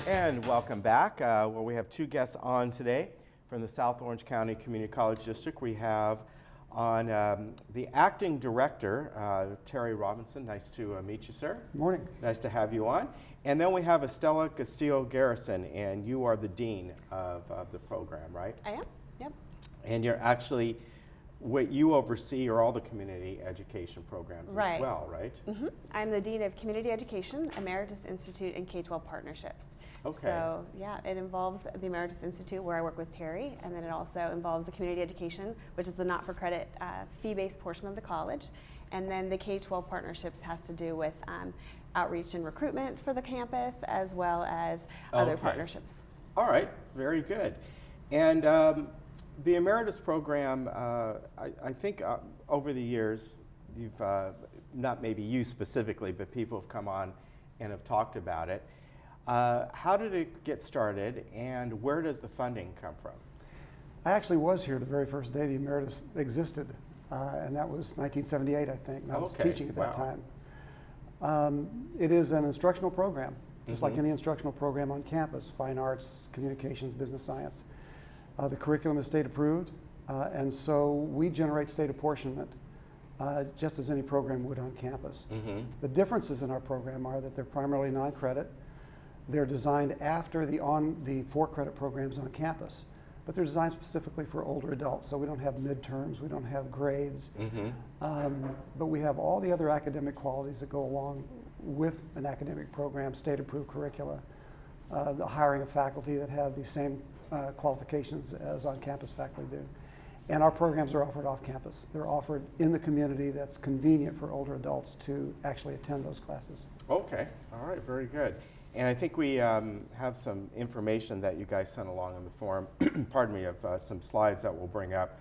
And welcome back. Well, we have two guests on today from the South Orange County Community College District. We have on the acting director, Terry Robinson. Nice to meet you, sir. Good morning. Nice to have you on. And then we have Estella Castillo-Garrison, and you are the dean of the program, right? I am, yep. And you're actually, what you oversee are all the community education programs as well, right? Mm-hmm. I'm the Dean of Community Education, Emeritus Institute, and K-12 Partnerships. Okay. So, yeah, it involves the Emeritus Institute, where I work with Terry, and then it also involves the Community Education, which is the not-for-credit fee-based portion of the college. And then the K-12 Partnerships has to do with outreach and recruitment for the campus, as well as other partnerships. All right, very good. And the Emeritus program, I think over the years, you've, not maybe you specifically, but people have come on and have talked about it. How did it get started, and where does the funding come from? I actually was here the very first day the Emeritus existed, and that was 1978, I think. And I was teaching at that time. It is an instructional program, just like any instructional program on campus: fine arts, communications, business science. The curriculum is state approved, and so we generate state apportionment just as any program would on campus. The differences in our program are that they're primarily non-credit. They're designed after the for-credit programs on campus, but they're designed specifically for older adults. So we don't have midterms, we don't have grades, but we have all the other academic qualities that go along with an academic program: state-approved curricula, the hiring of faculty that have the same qualifications as on-campus faculty do. And our programs are offered off campus. They're offered in the community that's convenient for older adults to actually attend those classes. Okay, all right, very good. And I think we have some information that you guys sent along in the form, pardon me, of some slides that we'll bring up.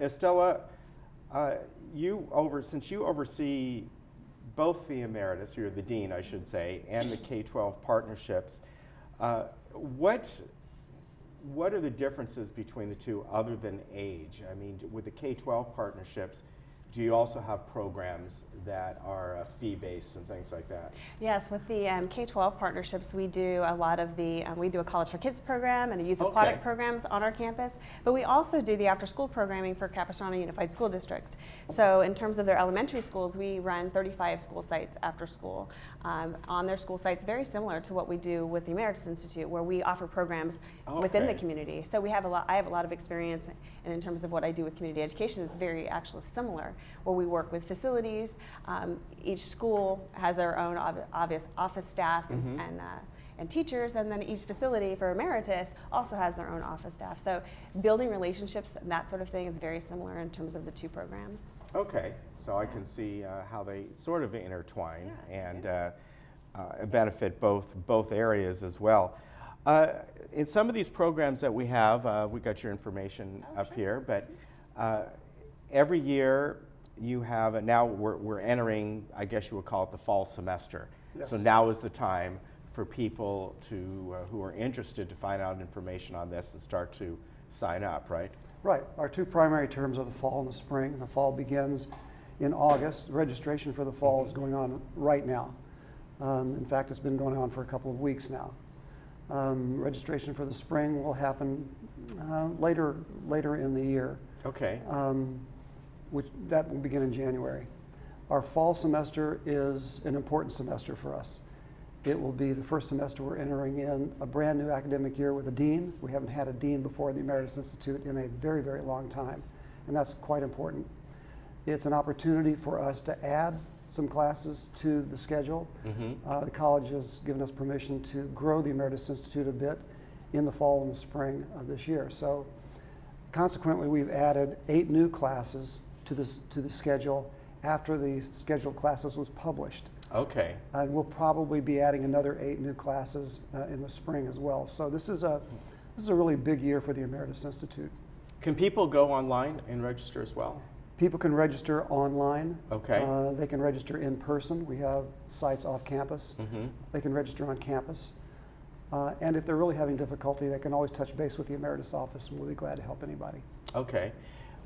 Estella, since you oversee both the Emeritus, you're the Dean, I should say, and the K-12 partnerships, what are the differences between the two other than age? I mean, with the K-12 partnerships, do you also have programs that are fee-based and things like that? Yes, with the K-12 partnerships, we do a lot of the, we do a College for Kids program and a youth aquatic programs on our campus, but we also do the after-school programming for Capistrano Unified School District. So in terms of their elementary schools, we run 35 school sites after school on their school sites, very similar to what we do with the Emeritus Institute, where we offer programs within the community. So we have I have a lot of experience, and in terms of what I do with community education, it's very actually similar, where we work with facilities. Each school has their own obvious office staff and teachers, and then each facility for Emeritus also has their own office staff. So building relationships and that sort of thing is very similar in terms of the two programs. Okay, so I can see how they sort of intertwine and benefit both areas as well. In some of these programs that we have, we got your information up here, but every year you have, and now we're entering, I guess you would call it the fall semester. Yes. So now is the time for people who are interested to find out information on this and start to sign up, right? Right. Our two primary terms are the fall and the spring. The fall begins in August. Registration for the fall is going on right now. In fact, it's been going on for a couple of weeks now. Registration for the spring will happen later in the year. Okay. That will begin in January. Our fall semester is an important semester for us. It will be the first semester we're entering in a brand new academic year with a dean. We haven't had a dean before the Emeritus Institute in a very, very long time, and that's quite important. It's an opportunity for us to add some classes to the schedule. The college has given us permission to grow the Emeritus Institute a bit in the fall and the spring of this year. So consequently, we've added 8 new classes to the schedule after the scheduled classes was published. Okay. And we'll probably be adding another 8 new classes in the spring as well. So this is a really big year for the Emeritus Institute. Can people go online and register as well? People can register online. Okay. They can register in person. We have sites off campus. They can register on campus. And if they're really having difficulty, they can always touch base with the Emeritus office, and we'll be glad to help anybody. Okay.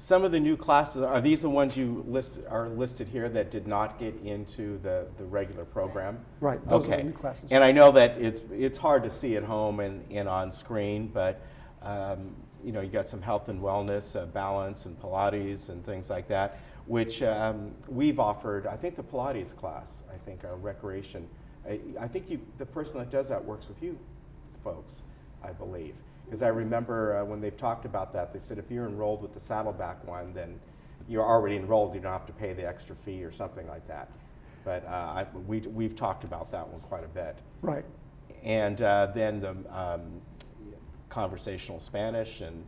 some of the new classes, are these the ones you are listed here that did not get into the regular program? Right, those okay. are the new classes. And I know that it's hard to see at home and on screen, but you know, you got some health and wellness, balance and Pilates and things like that, which we've offered. I think the Pilates class, I think our recreation, I think the person that does that works with you folks, I believe. Because I remember when they've talked about that, they said if you're enrolled with the Saddleback one, then you're already enrolled, you don't have to pay the extra fee or something like that. But we've talked about that one quite a bit. Right. And then the conversational Spanish and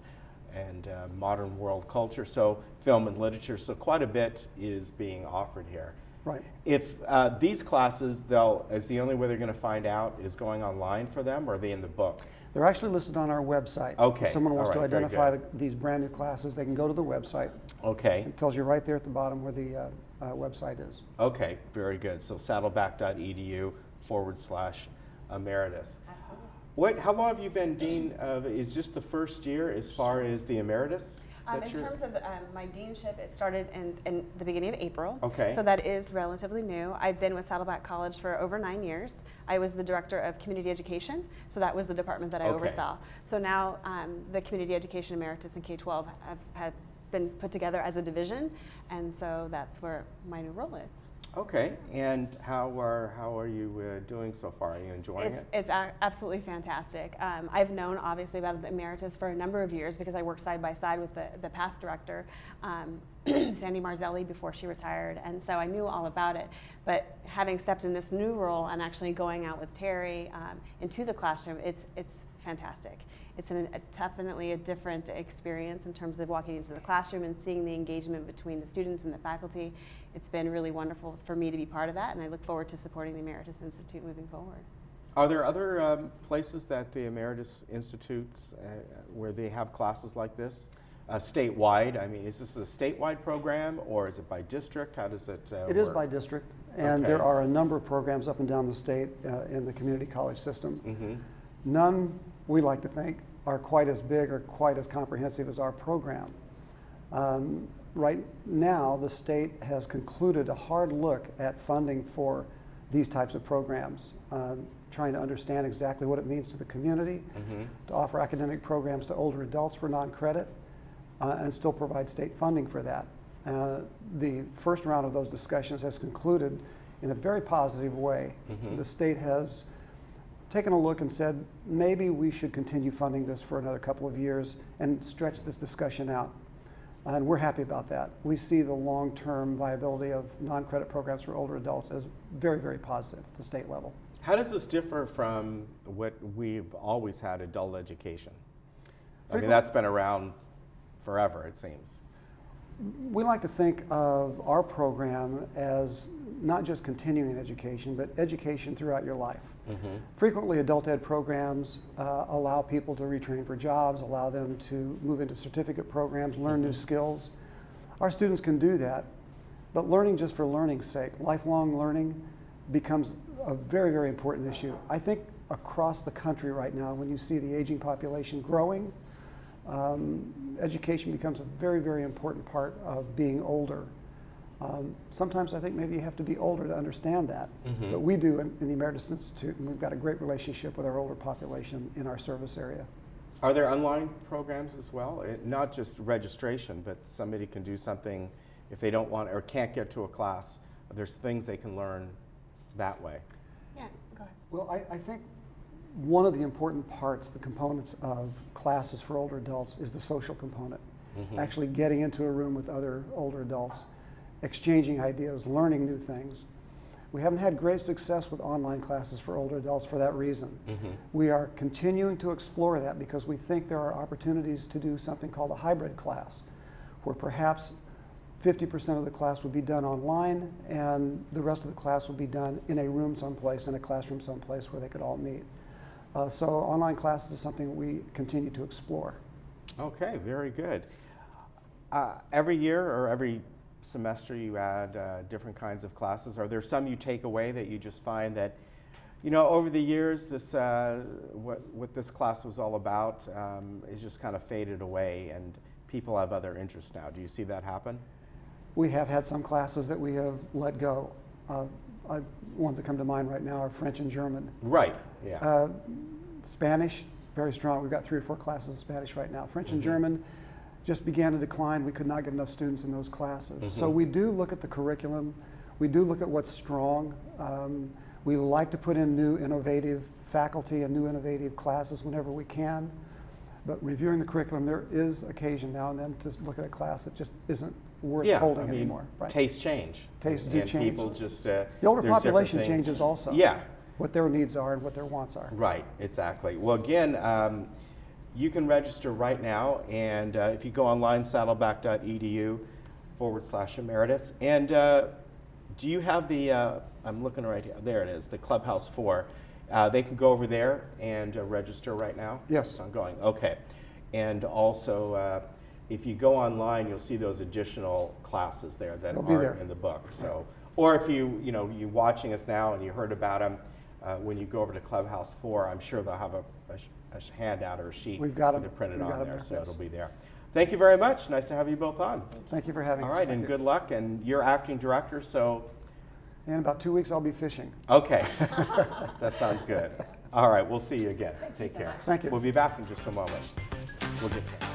modern world culture, so film and literature, so quite a bit is being offered here. Right. If these classes, is the only way they're going to find out is going online for them, or are they in the book? They're actually listed on our website. Okay. If someone wants All right, to very identify good. these brand new classes, they can go to the website. Okay. It tells you right there at the bottom where the website is. Okay, very good. So saddleback.edu/emeritus. How long have you been dean of? Is just the first year as far as the emeritus? In terms of my deanship, it started in the beginning of April. Okay. So that is relatively new. I've been with Saddleback College for over 9 years. I was the director of community education, so that was the department that I oversaw. So now the community education emeritus and K-12 have been put together as a division, and so that's where my new role is. Okay, and how are you doing so far? Are you enjoying it? It's absolutely fantastic. I've known obviously about the emeritus for a number of years because I worked side by side with the past director, Sandy Marzelli, before she retired, and so I knew all about it. But having stepped in this new role and actually going out with Terry into the classroom, it's fantastic. It's definitely a different experience in terms of walking into the classroom and seeing the engagement between the students and the faculty. It's been really wonderful for me to be part of that, and I look forward to supporting the Emeritus Institute moving forward. Are there other places that the Emeritus Institutes where they have classes like this? Statewide, I mean, is this a statewide program or is it by district? How does it work? It is by district, and Okay. there are a number of programs up and down the state in the community college system. Mm-hmm. None, we like to think, are quite as big or quite as comprehensive as our program. Right now, the state has concluded a hard look at funding for these types of programs, trying to understand exactly what it means to the community, to offer academic programs to older adults for non-credit, and still provide state funding for that. The first round of those discussions has concluded in a very positive way. The state has taken a look and said, maybe we should continue funding this for another couple of years and stretch this discussion out. And we're happy about that. We see the long-term viability of non-credit programs for older adults as very, very positive at the state level. How does this differ from what we've always had, adult education? I mean, that's been around forever, it seems. We like to think of our program as not just continuing education, but education throughout your life. Frequently, adult ed programs allow people to retrain for jobs, allow them to move into certificate programs, learn new skills. Our students can do that, but learning just for learning's sake, lifelong learning, becomes a very, very important issue. I think across the country right now, when you see the aging population growing, education becomes a very, very important part of being older. Sometimes I think maybe you have to be older to understand that, but we do in the Emeritus Institute, and we've got a great relationship with our older population in our service area. Are there online programs as well? Not just registration, but somebody can do something if they don't want or can't get to a class. There's things they can learn that way. Yeah, go ahead. Well, I think one of the important parts, the components of classes for older adults is the social component. Actually getting into a room with other older adults, exchanging ideas, learning new things. We haven't had great success with online classes for older adults for that reason. We are continuing to explore that because we think there are opportunities to do something called a hybrid class, where perhaps 50% of the class would be done online and the rest of the class would be done in a room someplace, in a classroom someplace where they could all meet. So online classes is something we continue to explore. Okay, very good. Every year or every semester you add different kinds of classes. Are there some you take away that you just find that, you know, over the years, this what this class was all about is just kind of faded away and people have other interests now. Do you see that happen? We have had some classes that we have let go. Ones that come to mind right now are French and German. Right, yeah. Spanish, very strong. We've got 3 or 4 classes of Spanish right now. French and German just began to decline. We could not get enough students in those classes. So we do look at the curriculum. We do look at what's strong. We like to put in new innovative faculty and new innovative classes whenever we can. But reviewing the curriculum, there is occasion now and then to look at a class that just isn't worth holding anymore. Right? Tastes change. Tastes do and change. People just, the older there's population different things. changes also. Yeah. What their needs are and what their wants are. Right, exactly. Well, again, you can register right now, and if you go online, saddleback.edu/emeritus. And do you have the, I'm looking right here, there it is, the Clubhouse 4. They can go over there and register right now? Yes. It's ongoing, okay. And also, if you go online, you'll see those additional classes there that aren't in the book. So, or if you're watching us now and you heard about them, when you go over to Clubhouse 4, I'm sure they'll have a handout or a sheet. We've got them. They're printed We've on got there, them, so yes. it'll be there. Thank you very much. Nice to have you both on. Thank you for having us. All right, Thank and you. good luck. And you're acting director, so. In about 2 weeks, I'll be fishing. Okay, that sounds good. All right, we'll see you again. Take care. Thank you. We'll be back in just a moment. We'll get there.